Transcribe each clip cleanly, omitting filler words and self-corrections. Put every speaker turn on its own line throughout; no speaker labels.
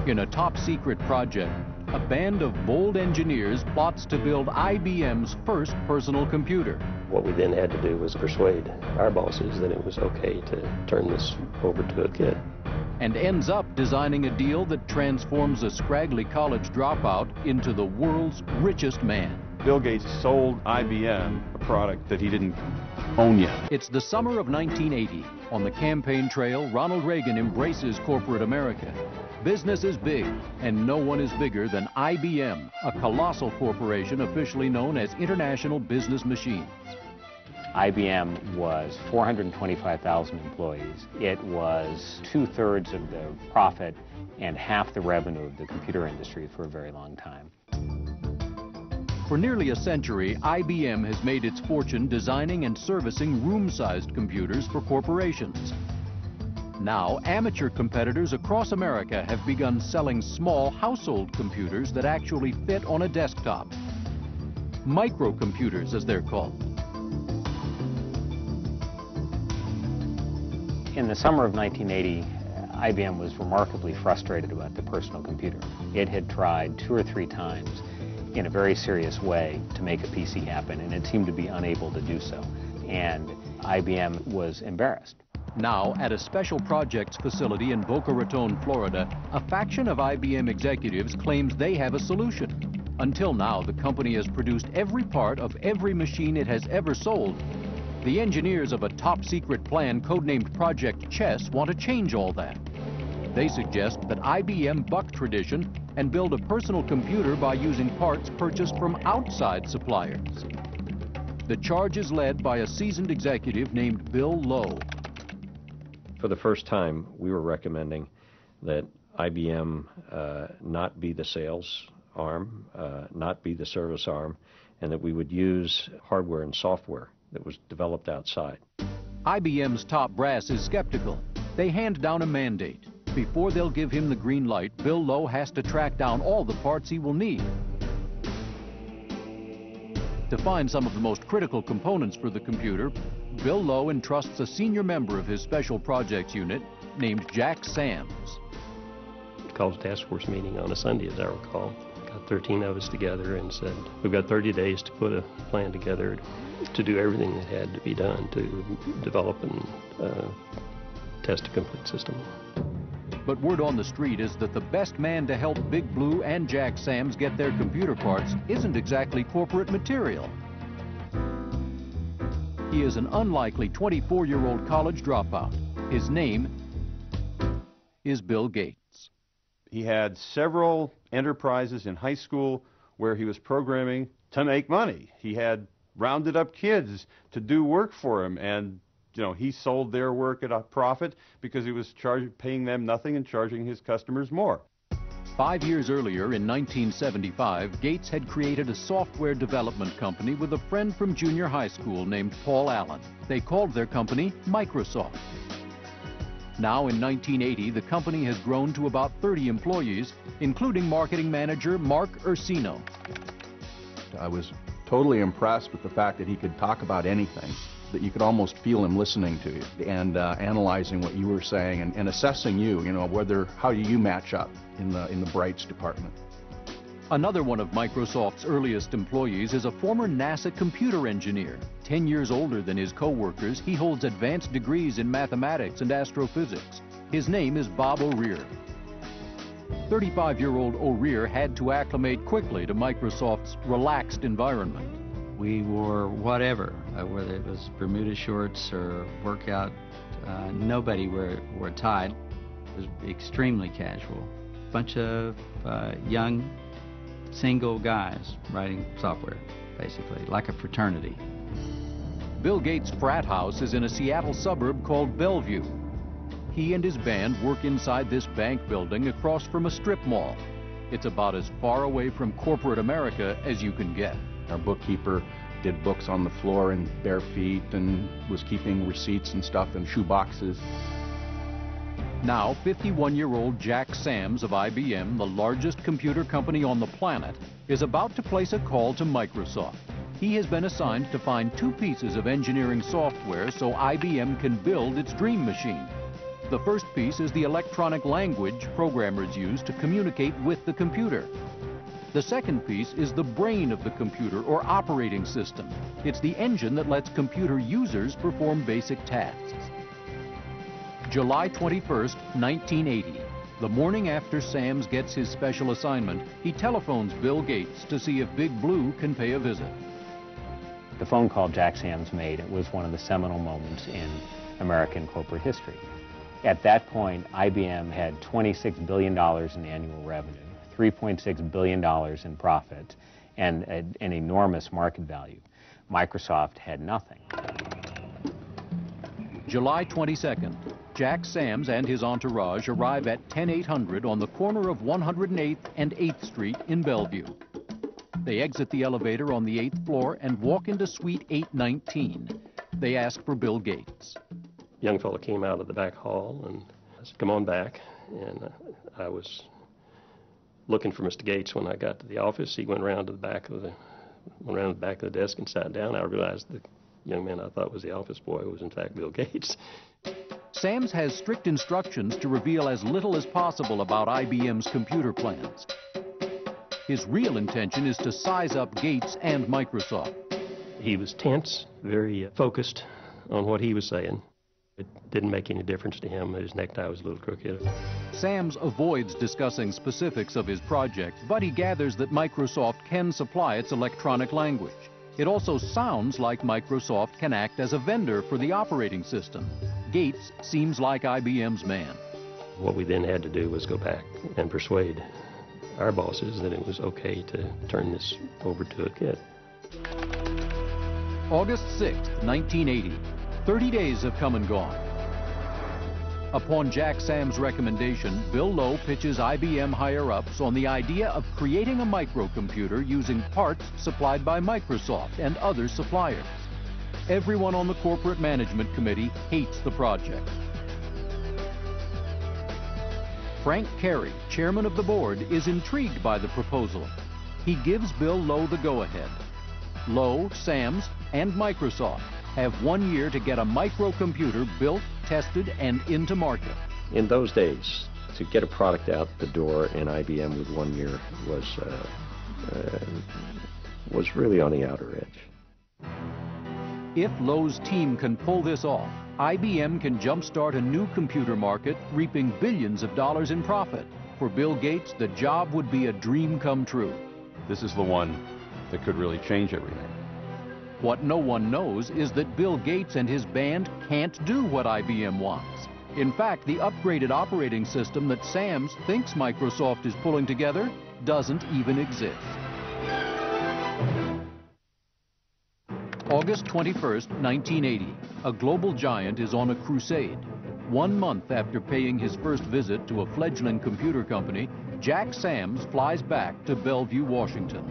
In a top-secret project, a band of bold engineers plots to build IBM's first personal computer.
What we then had to do was persuade our bosses that it was okay to turn this over to a kid.
And ends up designing a deal that transforms a scraggly college dropout into the world's richest man.
Bill Gates sold IBM a product that he didn't own yet.
It's the summer of 1980. On the campaign trail, Ronald Reagan embraces corporate America. Business is big, and no one is bigger than IBM, a colossal corporation officially known as International Business Machines.
IBM was 425,000 employees. It was 2/3 of the profit and half the revenue of the computer industry for a very long time.
For nearly a century, IBM has made its fortune designing and servicing room-sized computers for corporations. Now, amateur competitors across America have begun selling small household computers that actually fit on a desktop. Microcomputers, as they're called.
In the summer of 1980, IBM was remarkably frustrated about the personal computer. It had tried 2 or 3 times in a very serious way to make a PC happen, and it seemed to be unable to do so. And IBM was embarrassed.
Now, at a special projects facility in Boca Raton, Florida, a faction of IBM executives claims they have a solution. Until now, the company has produced every part of every machine it has ever sold. The engineers of a top-secret plan codenamed Project Chess want to change all that. They suggest that IBM buck tradition and build a personal computer by using parts purchased from outside suppliers. The charge is led by a seasoned executive named Bill Lowe.
For the first time, we were recommending that IBM not be the sales arm, not be the service arm, and that we would use hardware and software that was developed outside.
IBM's top brass is skeptical. They hand down a mandate. Before they'll give him the green light, Bill Lowe has to track down all the parts he will need. To find some of the most critical components for the computer, Bill Lowe entrusts a senior member of his special projects unit named Jack Sams.
We called a task force meeting on a Sunday, as I recall. Got 13 of us together and said, we've got 30 days to put a plan together to do everything that had to be done to develop and test a complete system.
But word on the street is that the best man to help Big Blue and Jack Sams get their computer parts isn't exactly corporate material. He is an unlikely 24-year-old college dropout. His name is Bill Gates.
He had several enterprises in high school where he was programming to make money. He had rounded up kids to do work for him, and he sold their work at a profit because he was paying them nothing and charging his customers more.
5 years earlier, in 1975, Gates had created a software development company with a friend from junior high school named Paul Allen. They called their company Microsoft. Now, in 1980, the company has grown to about 30 employees, including marketing manager Mark Ursino.
I was totally impressed with the fact that he could talk about anything, that you could almost feel him listening to you and analyzing what you were saying and assessing you, how do you match up in the Brights department.
Another one of Microsoft's earliest employees is a former NASA computer engineer. 10 years older than his co-workers, he holds advanced degrees in mathematics and astrophysics. His name is Bob O'Rear. 35-year-old O'Rear had to acclimate quickly to Microsoft's relaxed environment.
We wore whatever, whether it was Bermuda shorts or workout. Nobody wore a tie. It was extremely casual. Bunch of young, single guys writing software, basically, like a fraternity.
Bill Gates' frat house is in a Seattle suburb called Bellevue. He and his band work inside this bank building across from a strip mall. It's about as far away from corporate America as you can get.
Our bookkeeper did books on the floor in bare feet and was keeping receipts and stuff in shoe boxes.
Now, 51-year-old Jack Sams of IBM, the largest computer company on the planet, is about to place a call to Microsoft. He has been assigned to find 2 pieces of engineering software so IBM can build its dream machine. The first piece is the electronic language programmers use to communicate with the computer. The second piece is the brain of the computer, or operating system. It's the engine that lets computer users perform basic tasks. July 21st, 1980. The morning after Sams gets his special assignment, he telephones Bill Gates to see if Big Blue can pay a visit.
The phone call Jack Sams made, it was one of the seminal moments in American corporate history. At that point, IBM had $26 billion in annual revenue, $3.6 billion in profit, and an enormous market value. Microsoft had nothing.
July 22nd. Jack Sams and his entourage arrive at 10800 on the corner of 108th and 8th Street in Bellevue. They exit the elevator on the 8th floor and walk into suite 819. They ask for Bill Gates.
A young fellow came out of the back hall and said, "Come on back." And I was looking for Mr. Gates when I got to the office. He went around to the back of the desk and sat down. I realized the young man I thought was the office boy was in fact Bill Gates.
Sams has strict instructions to reveal as little as possible about IBM's computer plans. His real intention is to size up Gates and Microsoft.
He was tense, very focused on what he was saying. It didn't make any difference to him. His necktie was a little crooked.
Sams avoids discussing specifics of his project, but he gathers that Microsoft can supply its electronic language. It also sounds like Microsoft can act as a vendor for the operating system. Gates seems like IBM's man.
What we then had to do was go back and persuade our bosses that it was okay to turn this over to a kid.
August 6th, 1980. 30 days have come and gone. Upon Jack Sams' recommendation, Bill Lowe pitches IBM higher-ups on the idea of creating a microcomputer using parts supplied by Microsoft and other suppliers. Everyone on the corporate management committee hates the project. Frank Carey, chairman of the board, is intrigued by the proposal. He gives Bill Lowe the go-ahead. Lowe, Sams, and Microsoft have 1 year to get a microcomputer built, tested, and into market.
In those days, to get a product out the door in IBM with 1 year was really on the outer edge.
If Lowe's team can pull this off, IBM can jumpstart a new computer market, reaping billions of dollars in profit. For Bill Gates, the job would be a dream come true.
This is the one that could really change everything.
What no one knows is that Bill Gates and his band can't do what IBM wants. In fact, the upgraded operating system that Sams thinks Microsoft is pulling together doesn't even exist. August 21st, 1980. A global giant is on a crusade. 1 month after paying his first visit to a fledgling computer company, Jack Sams flies back to Bellevue, Washington.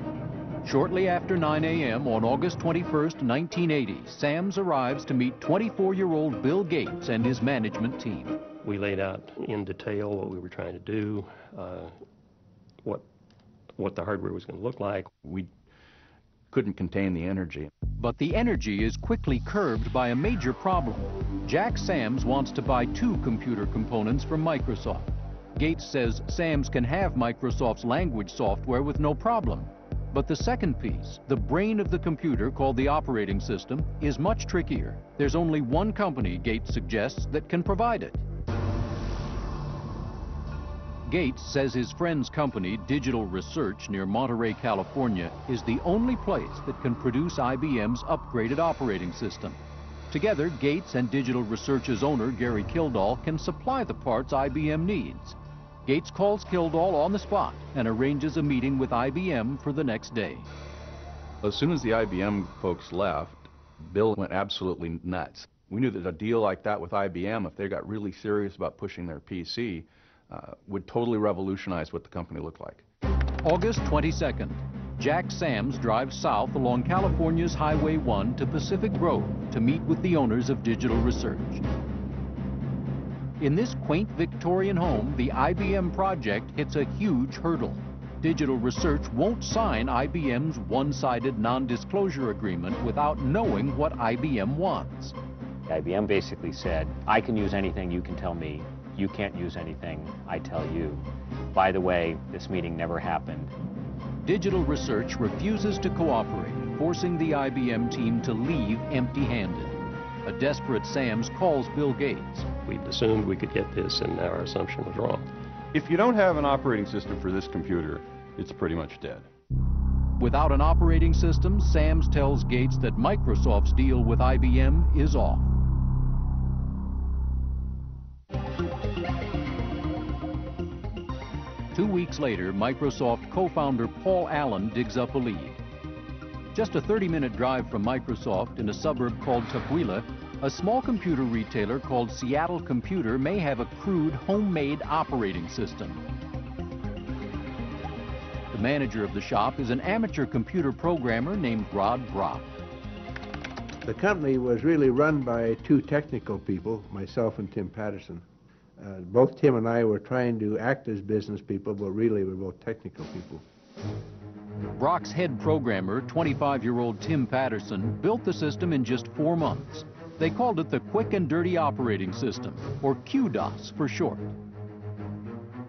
Shortly after 9 a.m. on August 21st, 1980, Sams arrives to meet 24-year-old Bill Gates and his management team.
We laid out in detail what we were trying to do, what the hardware was going to look like.
We couldn't contain the energy.
But the energy is quickly curbed by a major problem. Jack Sams wants to buy 2 computer components from Microsoft. Gates says Sams can have Microsoft's language software with no problem. But the second piece, the brain of the computer called the operating system, is much trickier. There's only one company, Gates suggests, that can provide it. Gates says his friend's company, Digital Research, near Monterey, California, is the only place that can produce IBM's upgraded operating system. Together, Gates and Digital Research's owner, Gary Kildall, can supply the parts IBM needs. Gates calls Kildall on the spot and arranges a meeting with IBM for the next day.
As soon as the IBM folks left, Bill went absolutely nuts. We knew that a deal like that with IBM, if they got really serious about pushing their PC, would totally revolutionize what the company looked like.
August 22nd. Jack Sams drives south along California's Highway 1 to Pacific Grove to meet with the owners of Digital Research. In this quaint Victorian home, the IBM project hits a huge hurdle. Digital Research won't sign IBM's one-sided non-disclosure agreement without knowing what IBM wants.
IBM basically said, I can use anything you can tell me, you can't use anything I tell you. By the way, this meeting never happened.
Digital Research refuses to cooperate, forcing the IBM team to leave empty-handed. A desperate Sams calls Bill Gates.
We'd assumed we could get this, and our assumption was wrong.
If you don't have an operating system for this computer, it's pretty much dead.
Without an operating system, Sams tells Gates that Microsoft's deal with IBM is off. Two weeks later, Microsoft co-founder Paul Allen digs up a lead. Just a 30-minute drive from Microsoft in a suburb called Tukwila, a small computer retailer called Seattle Computer may have a crude homemade operating system. The manager of the shop is an amateur computer programmer named Rod Brock.
The company was really run by two technical people, myself and Tim Patterson. Both Tim and I were trying to act as business people, but really we're both technical people.
Brock's head programmer, 25-year-old Tim Patterson, built the system in just 4 months. They called it the Quick and Dirty Operating System, or QDOS for short.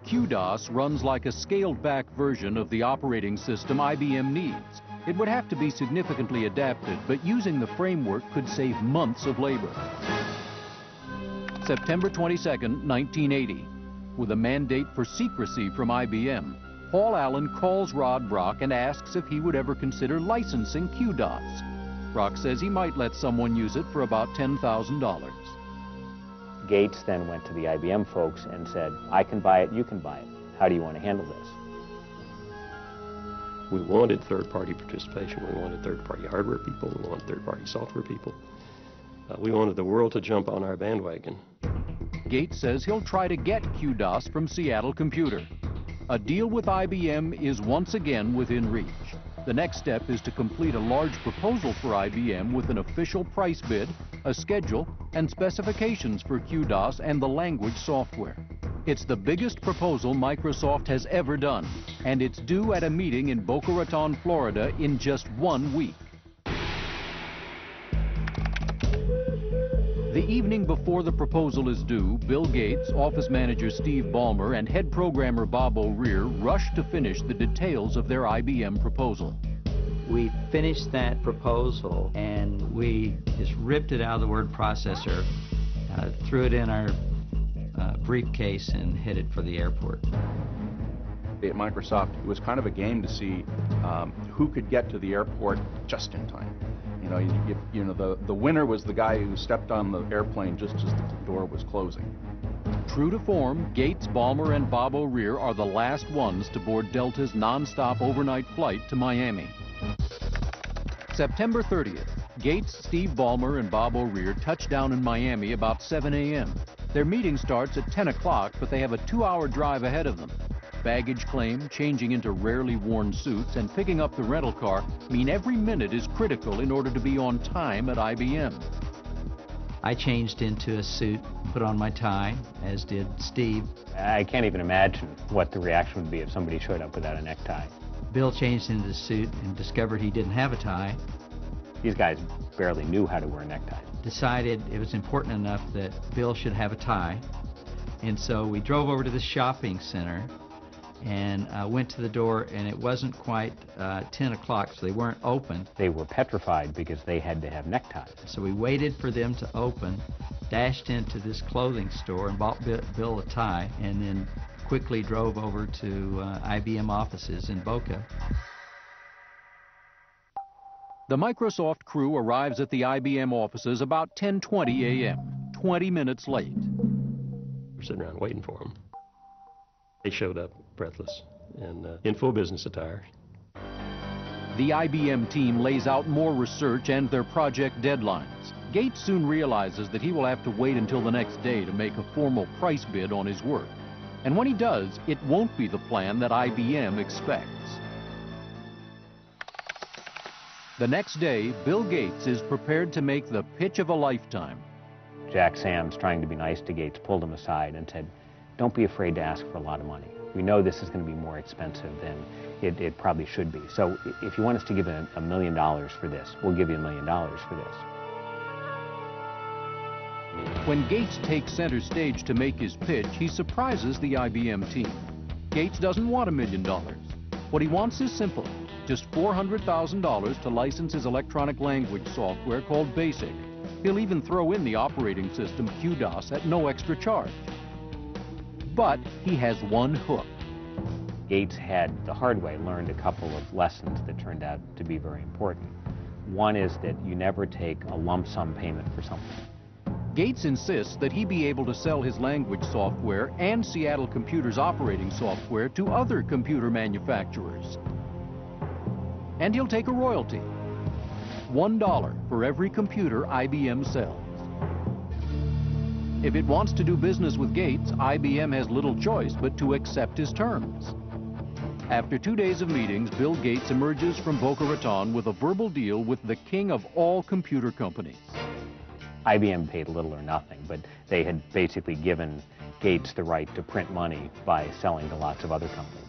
QDOS runs like a scaled-back version of the operating system IBM needs. It would have to be significantly adapted, but using the framework could save months of labor. September 22, 1980. With a mandate for secrecy from IBM, Paul Allen calls Rod Brock and asks if he would ever consider licensing QDOS. Brock says he might let someone use it for about $10,000.
Gates then went to the IBM folks and said, I can buy it, you can buy it. How do you want to handle this?
We wanted third-party participation. We wanted third-party hardware people. We wanted third-party software people. We wanted the world to jump on our bandwagon.
Gates says he'll try to get QDOS from Seattle Computer. A deal with IBM is once again within reach. The next step is to complete a large proposal for IBM with an official price bid, a schedule, and specifications for QDOS and the language software. It's the biggest proposal Microsoft has ever done, and it's due at a meeting in Boca Raton, Florida in just 1 week. The evening before the proposal is due, Bill Gates, office manager Steve Ballmer, and head programmer Bob O'Rear rush to finish the details of their IBM proposal.
We finished that proposal and we just ripped it out of the word processor, threw it in our briefcase and headed for the airport.
At Microsoft, it was kind of a game to see who could get to the airport just in time. You know, the winner was the guy who stepped on the airplane just as the door was closing.
True to form, Gates, Ballmer, and Bob O'Rear are the last ones to board Delta's non-stop overnight flight to Miami. September 30th, Gates, Steve Ballmer, and Bob O'Rear touch down in Miami about 7 a.m. Their meeting starts at 10 o'clock, but they have a 2-hour drive ahead of them. Baggage claim, changing into rarely worn suits, and picking up the rental car mean every minute is critical in order to be on time at IBM.
I changed into a suit, put on my tie, as did Steve.
I can't even imagine what the reaction would be if somebody showed up without a necktie.
Bill changed into the suit and discovered he didn't have a tie.
These guys barely knew how to wear neckties.
Decided it was important enough that Bill should have a tie. And so we drove over to the shopping center and went to the door, and it wasn't quite 10 o'clock, so they weren't open.
They were petrified because they had to have neckties.
So we waited for them to open, dashed into this clothing store and bought Bill a tie, and then quickly drove over to IBM offices in Boca.
The Microsoft crew arrives at the IBM offices about 10:20 a.m., 20 minutes late.
We're sitting around waiting for them. They showed up breathless and in full business attire.
The IBM team lays out more research and their project deadlines. Gates soon realizes that he will have to wait until the next day to make a formal price bid on his work. And when he does, it won't be the plan that IBM expects. The next day, Bill Gates is prepared to make the pitch of a lifetime.
Jack Sams, trying to be nice to Gates, pulled him aside and said, don't be afraid to ask for a lot of money. We know this is going to be more expensive than it probably should be. So if you want us to give $1 million for this, we'll give you $1 million for this.
When Gates takes center stage to make his pitch, he surprises the IBM team. Gates doesn't want $1 million. What he wants is simple, just $400,000 to license his electronic language software called BASIC. He'll even throw in the operating system QDOS at no extra charge. But he has one hook.
Gates had, the hard way, learned a couple of lessons that turned out to be very important. One is that you never take a lump sum payment for something.
Gates insists that he be able to sell his language software and Seattle Computer's operating software to other computer manufacturers. And he'll take a royalty, $1 for every computer IBM sells. If it wants to do business with Gates, IBM has little choice but to accept his terms. After 2 days of meetings, Bill Gates emerges from Boca Raton with a verbal deal with the king of all computer companies.
IBM paid little or nothing, but they had basically given Gates the right to print money by selling to lots of other companies.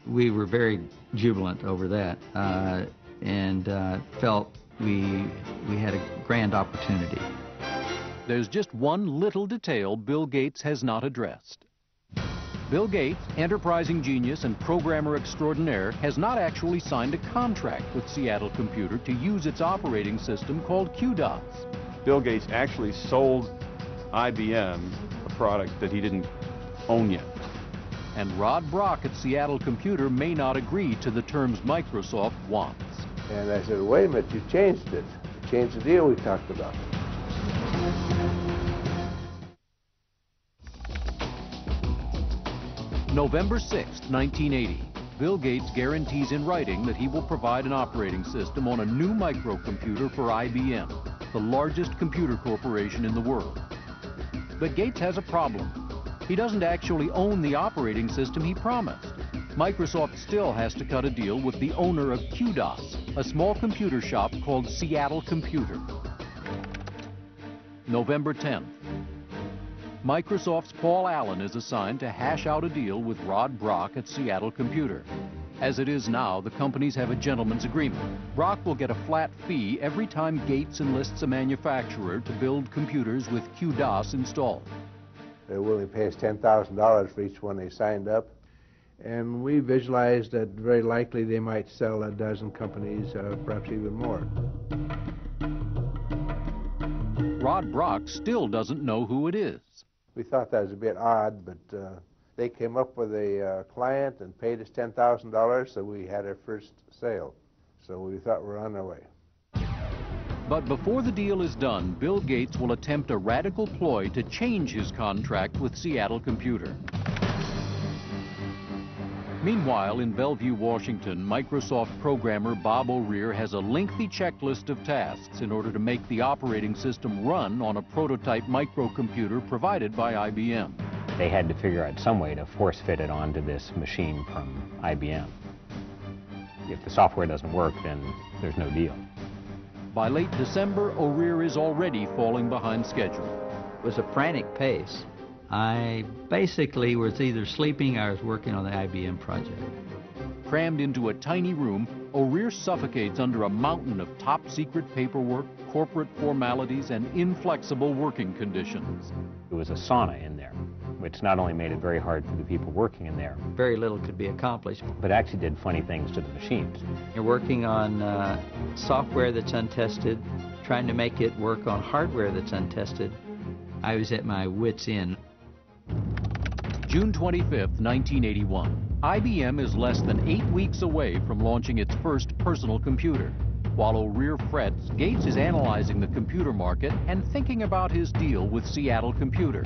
We were very jubilant over that and felt we had a grand opportunity.
There's just one little detail Bill Gates has not addressed. Bill Gates, enterprising genius and programmer extraordinaire, has not actually signed a contract with Seattle Computer to use its operating system called QDOS.
Bill Gates actually sold IBM a product that he didn't own yet.
And Rod Brock at Seattle Computer may not agree to the terms Microsoft wants.
And I said, wait a minute, you changed it. You changed the deal we talked about.
November 6, 1980. Bill Gates guarantees in writing that he will provide an operating system on a new microcomputer for IBM, the largest computer corporation in the world. But Gates has a problem. He doesn't actually own the operating system he promised. Microsoft still has to cut a deal with the owner of QDOS, a small computer shop called Seattle Computer. November 10th. Microsoft's Paul Allen is assigned to hash out a deal with Rod Brock at Seattle Computer. As it is now, the companies have a gentleman's agreement. Brock will get a flat fee every time Gates enlists a manufacturer to build computers with QDOS installed.
They're willing to pay us $10,000 for each one they signed up. And we visualized that very likely they might sell a dozen companies, perhaps even more.
Rod Brock still doesn't know who it is.
We thought that was a bit odd, but they came up with a client and paid us $10,000, so we had our first sale. So we thought we were on our way.
But before the deal is done, Bill Gates will attempt a radical ploy to change his contract with Seattle Computer. Meanwhile, in Bellevue, Washington, Microsoft programmer Bob O'Rear has a lengthy checklist of tasks in order to make the operating system run on a prototype microcomputer provided by IBM.
They had to figure out some way to force fit it onto this machine from IBM. If the software doesn't work, then there's no deal.
By late December, O'Rear is already falling behind schedule.
It was a frantic pace. I basically was either sleeping or I was working on the IBM project.
Crammed into a tiny room, O'Rear suffocates under a mountain of top-secret paperwork, corporate formalities, and inflexible working conditions.
It was a sauna in there, which not only made it very hard for the people working in there,
Very little could be accomplished.
but actually did funny things to the machines.
You're working on software that's untested, trying to make it work on hardware that's untested. I was at my wit's end.
June 25th, 1981. IBM is less than 8 weeks away from launching its first personal computer. While O'Rear frets, Gates is analyzing the computer market and thinking about his deal with Seattle Computer.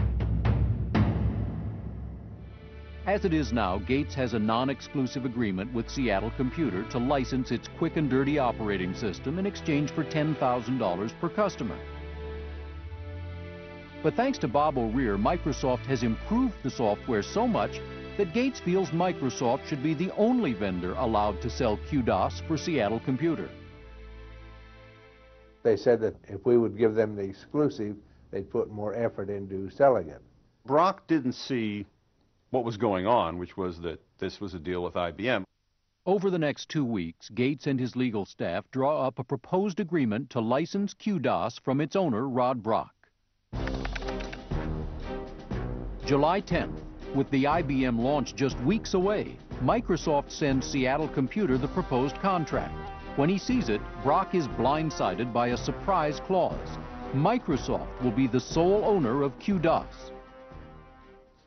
As it is now, Gates has a non-exclusive agreement with Seattle Computer to license its quick and dirty operating system in exchange for $10,000 per customer. But thanks to Bob O'Rear, Microsoft has improved the software so much that Gates feels Microsoft should be the only vendor allowed to sell QDOS for Seattle Computer.
They said that if we would give them the exclusive, they'd put more effort into selling it.
Brock didn't see what was going on, which was that this was a deal with IBM.
Over the next 2 weeks, Gates and his legal staff draw up a proposed agreement to license QDOS from its owner, Rod Brock. July 10th, with the IBM launch just weeks away, Microsoft sends Seattle Computer the proposed contract. When he sees it, Brock is blindsided by a surprise clause. Microsoft will be the sole owner of QDOS.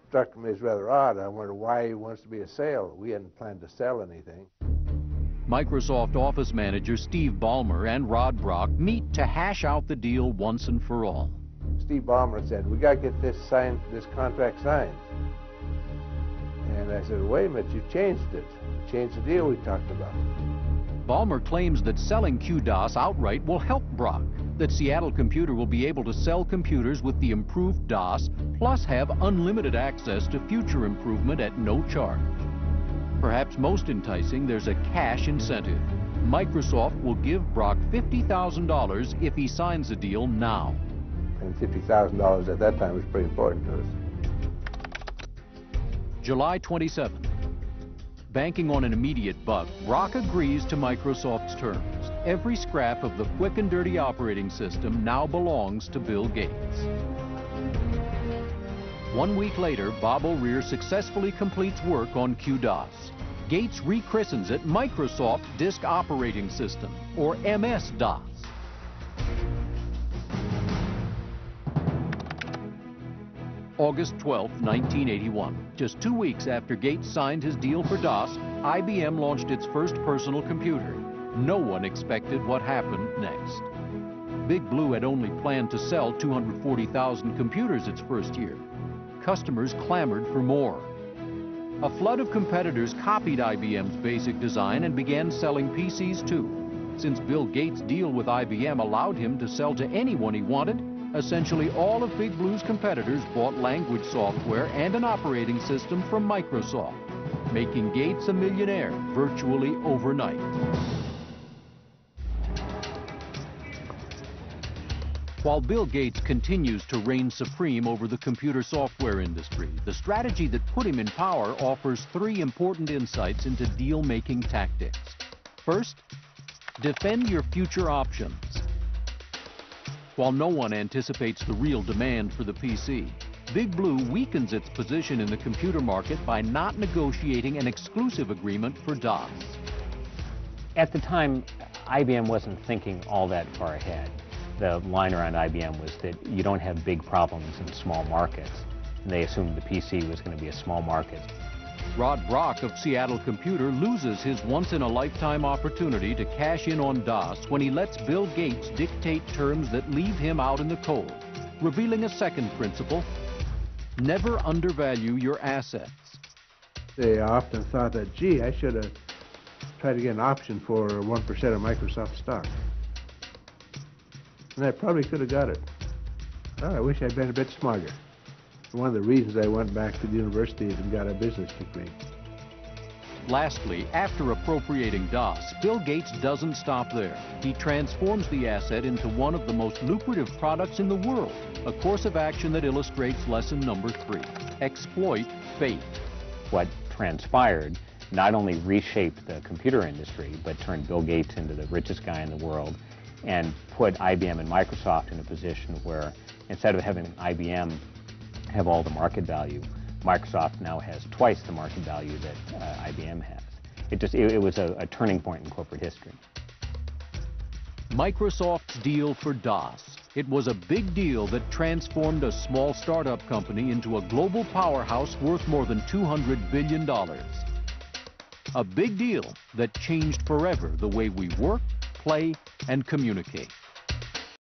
Struck me as rather odd. I wondered why he wants to be a sale. We hadn't planned to sell anything.
Microsoft Office manager Steve Ballmer and Rod Brock meet to hash out the deal once and for all.
Steve Ballmer said, "We got to get this contract signed." And I said, "Wait a minute, you changed it. You changed the deal we talked about."
Ballmer claims that selling QDOS outright will help Brock, that Seattle Computer will be able to sell computers with the improved DOS, plus have unlimited access to future improvement at no charge. Perhaps most enticing, there's a cash incentive. Microsoft will give Brock $50,000 if he signs the deal now.
And $50,000 at that time was pretty important to us.
July 27th. Banking on an immediate buck, Brock agrees to Microsoft's terms. Every scrap of the quick and dirty operating system now belongs to Bill Gates. 1 week later, Bob O'Rear successfully completes work on QDOS. Gates rechristens it Microsoft Disk Operating System, or MS-DOS. August 12, 1981. Just 2 weeks after Gates signed his deal for DOS, IBM launched its first personal computer. No one expected what happened next. Big Blue had only planned to sell 240,000 computers its first year. Customers clamored for more. A flood of competitors copied IBM's basic design and began selling PCs too. Since Bill Gates' deal with IBM allowed him to sell to anyone he wanted, essentially all of Big Blue's competitors bought language software and an operating system from Microsoft, making Gates a millionaire virtually overnight. While Bill Gates continues to reign supreme over the computer software industry, the strategy that put him in power offers 3 important insights into deal-making tactics. First, defend your future options. While no one anticipates the real demand for the PC, Big Blue weakens its position in the computer market by not negotiating an exclusive agreement for DOS.
At the time, IBM wasn't thinking all that far ahead. The line around IBM was that you don't have big problems in small markets, and they assumed the PC was going to be a small market.
Rod Brock of Seattle Computer loses his once-in-a-lifetime opportunity to cash in on DOS when he lets Bill Gates dictate terms that leave him out in the cold, revealing a second principle: never undervalue your assets.
I often thought that, gee, I should have tried to get an option for 1% of Microsoft stock. And I probably could have got it. Oh, I wish I'd been a bit smarter. One of the reasons I went back to the university and got a business degree.
Lastly, after appropriating DOS, Bill Gates doesn't stop there. He transforms the asset into one of the most lucrative products in the world, a course of action that illustrates lesson number 3. Exploit fate.
What transpired not only reshaped the computer industry, but turned Bill Gates into the richest guy in the world and put IBM and Microsoft in a position where instead of having IBM have all the market value, Microsoft now has twice the market value that IBM has. It was a turning point in corporate history.
Microsoft's deal for DOS. It was a big deal that transformed a small startup company into a global powerhouse worth more than $200 billion. A big deal that changed forever the way we work, play, and communicate.